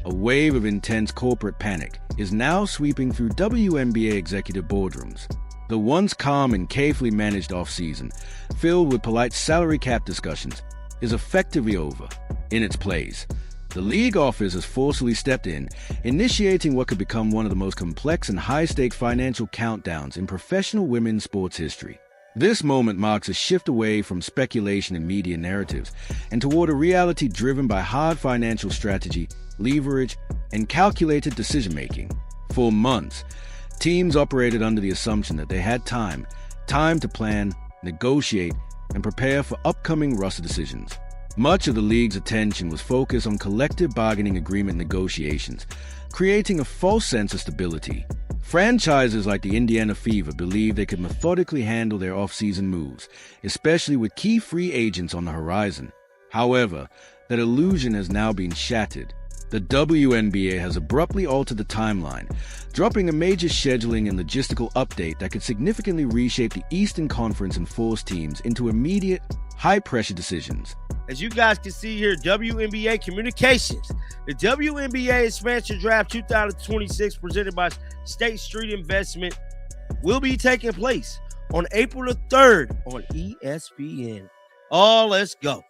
a wave of intense corporate panic is now sweeping through WNBA executive boardrooms. The once calm and carefully managed offseason, filled with polite salary cap discussions, is effectively over. In its place, the league office has forcefully stepped in, initiating what could become one of the most complex and high-stake financial countdowns in professional women's sports history. This moment marks a shift away from speculation and media narratives and toward a reality driven by hard financial strategy, leverage, and calculated decision-making. For months, teams operated under the assumption that they had time to plan, negotiate, and prepare for upcoming roster decisions. Much of the league's attention was focused on collective bargaining agreement negotiations, creating a false sense of stability. Franchises like the Indiana Fever believed they could methodically handle their off-season moves, especially with key free agents on the horizon. However, that illusion has now been shattered. The WNBA has abruptly altered the timeline, dropping a major scheduling and logistical update that could significantly reshape the Eastern Conference and force teams into immediate, high-pressure decisions. As you guys can see here, WNBA Communications. The WNBA Expansion Draft 2026 presented by State Street Investment will be taking place on April the 3rd on ESPN. Oh, let's go.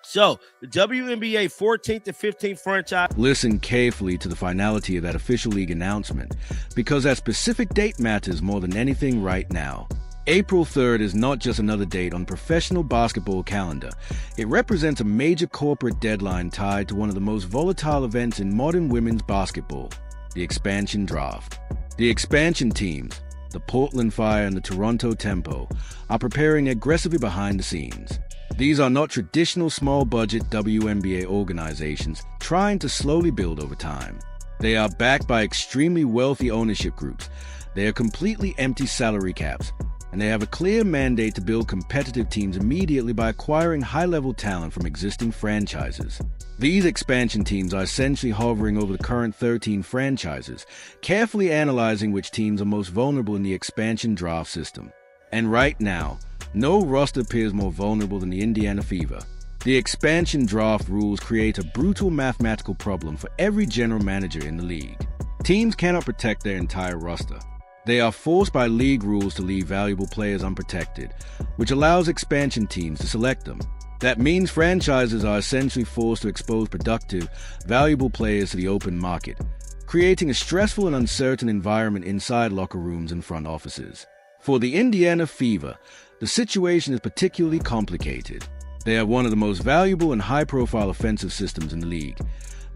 So, the WNBA 14th and 15th franchise. Listen carefully to the finality of that official league announcement, because that specific date matters more than anything right now. April 3rd is not just another date on the professional basketball calendar. It represents a major corporate deadline tied to one of the most volatile events in modern women's basketball, the expansion draft. The expansion teams, the Portland Fire and the Toronto Tempo, are preparing aggressively behind the scenes. These are not traditional small-budget WNBA organizations trying to slowly build over time. They are backed by extremely wealthy ownership groups. They are completely empty salary caps, and they have a clear mandate to build competitive teams immediately by acquiring high-level talent from existing franchises. These expansion teams are essentially hovering over the current 13 franchises, carefully analyzing which teams are most vulnerable in the expansion draft system. And right now, no roster appears more vulnerable than the Indiana Fever. The expansion draft rules create a brutal mathematical problem for every general manager in the league. Teams cannot protect their entire roster. They are forced by league rules to leave valuable players unprotected, which allows expansion teams to select them. That means franchises are essentially forced to expose productive, valuable players to the open market, creating a stressful and uncertain environment inside locker rooms and front offices. For the Indiana Fever, the situation is particularly complicated. They have one of the most valuable and high-profile offensive systems in the league,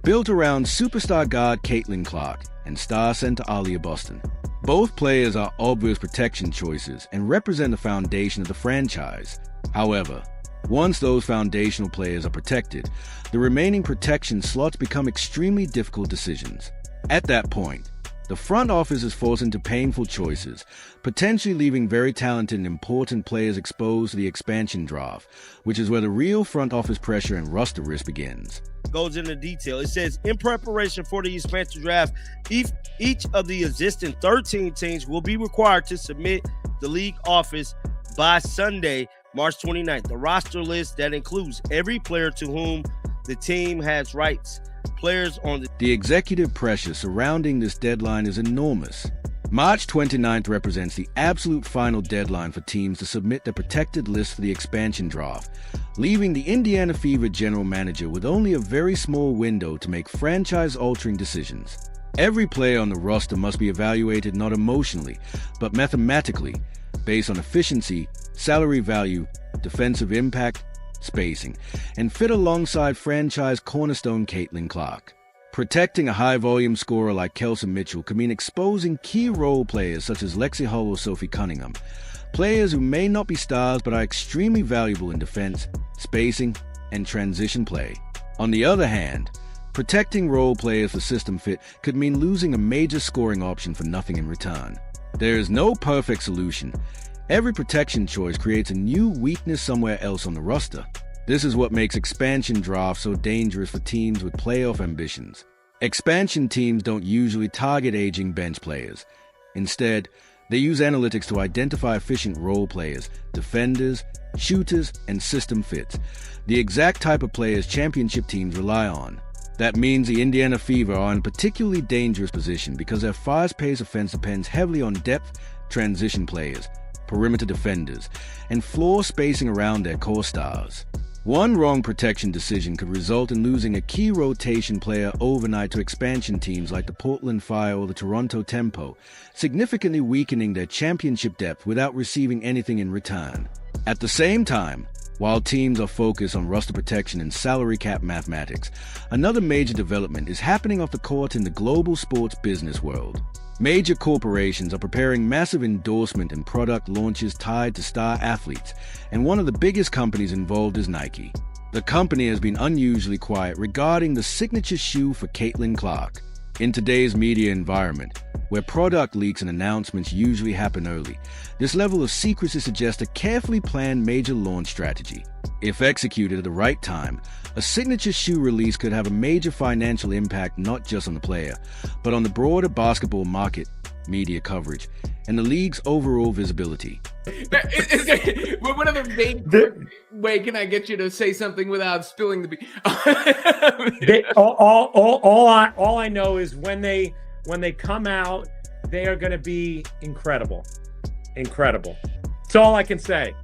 built around superstar guard Caitlin Clark and star center Aaliyah Boston. Both players are obvious protection choices and represent the foundation of the franchise. However, once those foundational players are protected, the remaining protection slots become extremely difficult decisions. At that point, the front office is forced into painful choices, potentially leaving very talented and important players exposed to the expansion draft, which is where the real front office pressure and roster risk begins. Goes into detail. It says, in preparation for the expansion draft, each of the existing 13 teams will be required to submit the league office by Sunday, March 29th. The roster list that includes every player to whom the team has rights. Players on the executive pressure surrounding this deadline is enormous. March 29th represents the absolute final deadline for teams to submit their protected list for the expansion draft, leaving the Indiana Fever general manager with only a very small window to make franchise-altering decisions. Every player on the roster must be evaluated not emotionally, but mathematically, based on efficiency, salary value, defensive impact, spacing, and fit alongside franchise cornerstone Caitlin Clark. Protecting a high-volume scorer like Kelsey Mitchell could mean exposing key role players such as Lexi Hull or Sophie Cunningham, players who may not be stars but are extremely valuable in defense, spacing, and transition play. On the other hand, protecting role players for system fit could mean losing a major scoring option for nothing in return. There is no perfect solution. Every protection choice creates a new weakness somewhere else on the roster. This is what makes expansion drafts so dangerous for teams with playoff ambitions. Expansion teams don't usually target aging bench players. Instead, they use analytics to identify efficient role players, defenders, shooters, and system fits, the exact type of players championship teams rely on. That means the Indiana Fever are in a particularly dangerous position because their fast-paced offense depends heavily on depth, transition players, perimeter defenders, and floor spacing around their core stars. One wrong protection decision could result in losing a key rotation player overnight to expansion teams like the Portland Fire or the Toronto Tempo, significantly weakening their championship depth without receiving anything in return. At the same time, while teams are focused on roster protection and salary cap mathematics, another major development is happening off the court in the global sports business world. Major corporations are preparing massive endorsement and product launches tied to star athletes, and one of the biggest companies involved is Nike. The company has been unusually quiet regarding the signature shoe for Caitlin Clark. In today's media environment, where product leaks and announcements usually happen early, this level of secrecy suggests a carefully planned major launch strategy. If executed at the right time, a signature shoe release could have a major financial impact not just on the player, but on the broader basketball market, media coverage, and the league's overall visibility. What other way can I get you to say something without spilling the beans? All I know is when they come out, they are going to be incredible. That's all I can say.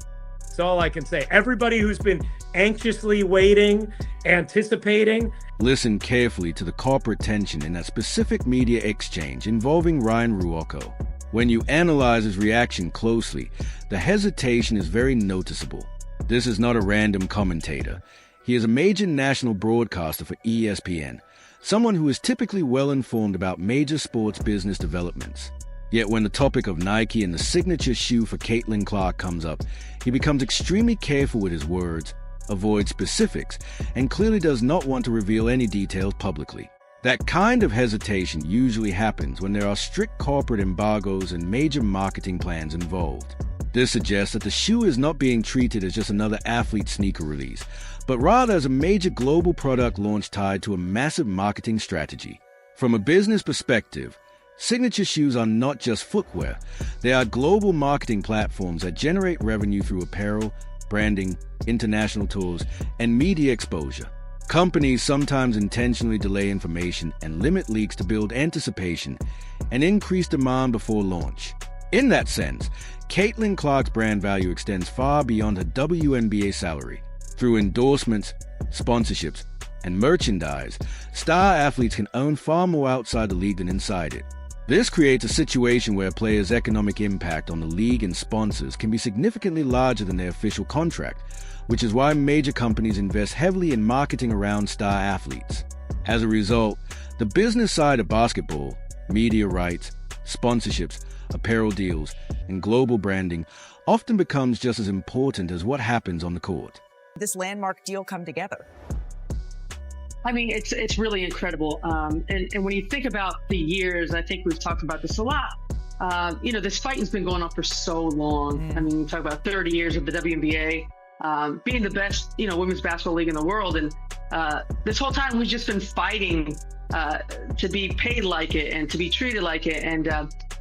Everybody who's been anxiously waiting, anticipating. Listen carefully to the corporate tension in that specific media exchange involving Ryan Ruocco. When you analyze his reaction closely, the hesitation is very noticeable. This is not a random commentator. He is a major national broadcaster for ESPN, someone who is typically well-informed about major sports business developments. Yet when the topic of Nike and the signature shoe for Caitlin Clark comes up, he becomes extremely careful with his words, avoids specifics, and clearly does not want to reveal any details publicly. That kind of hesitation usually happens when there are strict corporate embargoes and major marketing plans involved. This suggests that the shoe is not being treated as just another athlete sneaker release, but rather as a major global product launch tied to a massive marketing strategy. From a business perspective, signature shoes are not just footwear. They are global marketing platforms that generate revenue through apparel, branding, international tours, and media exposure. Companies sometimes intentionally delay information and limit leaks to build anticipation and increase demand before launch. In that sense, Caitlin Clark's brand value extends far beyond her WNBA salary. Through endorsements, sponsorships, and merchandise, star athletes can earn far more outside the league than inside it. This creates a situation where a player's economic impact on the league and sponsors can be significantly larger than their official contract, which is why major companies invest heavily in marketing around star athletes. As a result, the business side of basketball, media rights, sponsorships, apparel deals, and global branding often becomes just as important as what happens on the court. This landmark deal come together? I mean, it's really incredible. And when you think about the years, I think we've talked about this a lot. This fighting's been going on for so long. I mean, we talk about 30 years of the WNBA being the best, women's basketball league in the world. And this whole time we've just been fighting to be paid like it and to be treated like it. And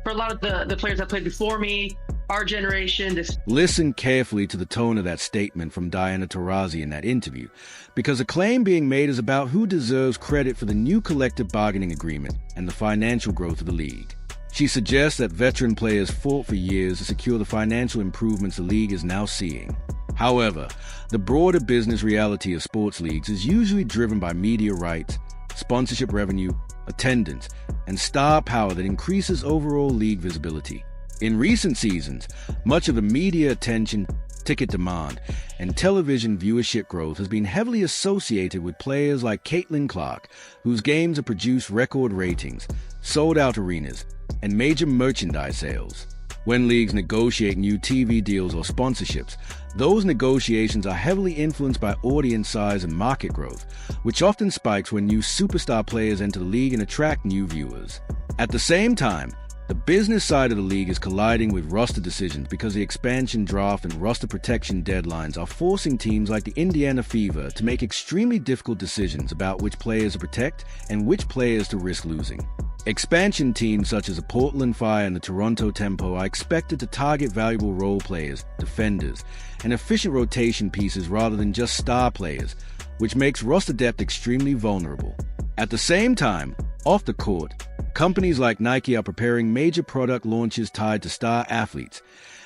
for a lot of the players that played before me, our generation. Listen carefully to the tone of that statement from Diana Taurasi in that interview, because the claim being made is about who deserves credit for the new collective bargaining agreement and the financial growth of the league. She suggests that veteran players fought for years to secure the financial improvements the league is now seeing. However, the broader business reality of sports leagues is usually driven by media rights, sponsorship revenue, attendance, and star power that increases overall league visibility. In recent seasons, much of the media attention, ticket demand, and television viewership growth has been heavily associated with players like Caitlin Clark, whose games have produced record ratings, sold-out arenas, and major merchandise sales. When leagues negotiate new TV deals or sponsorships, those negotiations are heavily influenced by audience size and market growth, which often spikes when new superstar players enter the league and attract new viewers. At the same time, the business side of the league is colliding with roster decisions because the expansion draft and roster protection deadlines are forcing teams like the Indiana Fever to make extremely difficult decisions about which players to protect and which players to risk losing. Expansion teams such as the Portland Fire and the Toronto Tempo are expected to target valuable role players, defenders, and efficient rotation pieces rather than just star players, which makes roster depth extremely vulnerable. At the same time, off the court, companies like Nike are preparing major product launches tied to star athletes,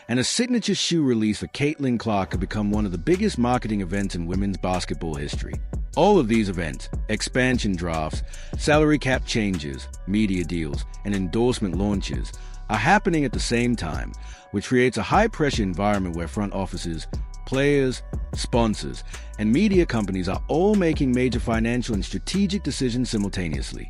and a signature shoe release for Caitlin Clark could become one of the biggest marketing events in women's basketball history. All of these events, expansion drafts, salary cap changes, media deals, and endorsement launches are happening at the same time, which creates a high-pressure environment where front offices, players, sponsors, and media companies are all making major financial and strategic decisions simultaneously.